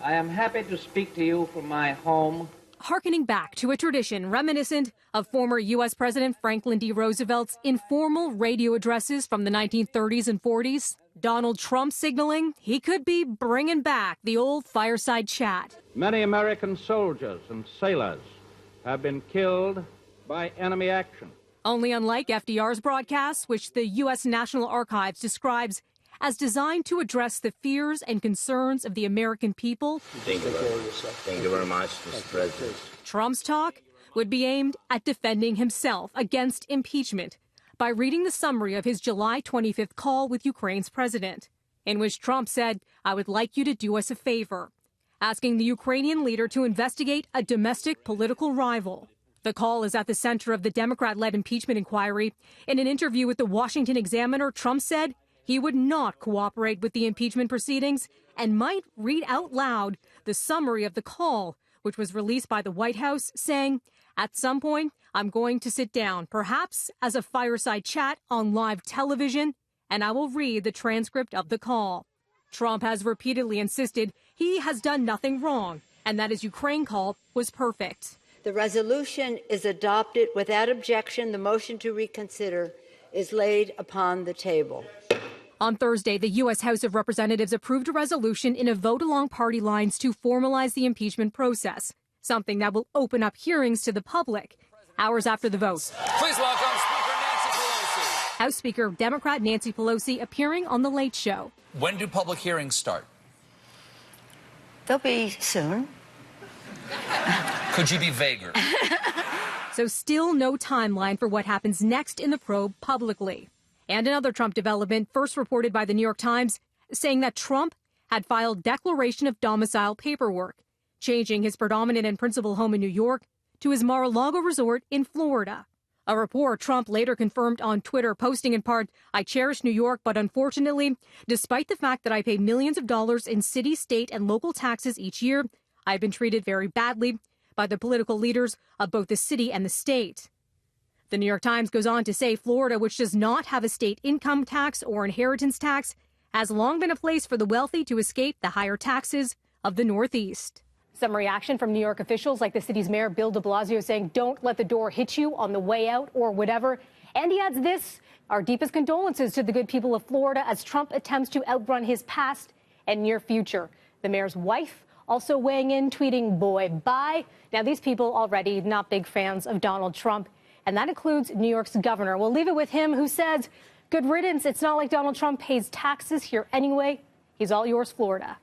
I am happy to speak to you from my home. Harkening back to a tradition reminiscent of former U.S. President Franklin D. Roosevelt's informal radio addresses from the 1930s and 40s, Donald Trump signaling he could be bringing back the old fireside chat. Many American soldiers and sailors have been killed by enemy action. Only unlike FDR's broadcasts, which the U.S. National Archives describes as designed to address the fears and concerns of the American people. Thank you very much, Mr. President. Trump's talk would be aimed at defending himself against impeachment by reading the summary of his July 25th call with Ukraine's president, in which Trump said, "I would like you to do us a favor," asking the Ukrainian leader to investigate a domestic political rival. The call is at the center of the Democrat-led impeachment inquiry. In an interview with the Washington Examiner, Trump said he would not cooperate with the impeachment proceedings and might read out loud the summary of the call, which was released by the White House, saying, "At some point, I'm going to sit down, perhaps as a fireside chat on live television, and I will read the transcript of the call." Trump has repeatedly insisted he has done nothing wrong and that his Ukraine call was perfect. The resolution is adopted without objection. The motion to reconsider is laid upon the table. On Thursday, the U.S. House of Representatives approved a resolution in a vote along party lines to formalize the impeachment process, something that will open up hearings to the public hours after the vote. Please welcome Speaker Nancy Pelosi. House Speaker Democrat Nancy Pelosi appearing on The Late Show. When do public hearings start? They'll be soon. Could you be vaguer? So still no timeline for what happens next in the probe publicly. And another Trump development, first reported by the New York Times, saying that Trump had filed declaration of domicile paperwork, changing his predominant and principal home in New York to his Mar-a-Lago resort in Florida. A report Trump later confirmed on Twitter, posting in part, "I cherish New York, but unfortunately, despite the fact that I pay millions of dollars in city, state, and local taxes each year, I've been treated very badly by the political leaders of both the city and the state." The New York Times goes on to say Florida, which does not have a state income tax or inheritance tax, has long been a place for the wealthy to escape the higher taxes of the Northeast. Some reaction from New York officials like the city's mayor, Bill de Blasio, saying, "Don't let the door hit you on the way out," or whatever. And he adds this: "Our deepest condolences to the good people of Florida as Trump attempts to outrun his past and near future." The mayor's wife also weighing in, tweeting, "Boy, bye." Now, these people already not big fans of Donald Trump, and that includes New York's governor. We'll leave it with him, who says, "Good riddance. It's not like Donald Trump pays taxes here anyway. He's all yours, Florida."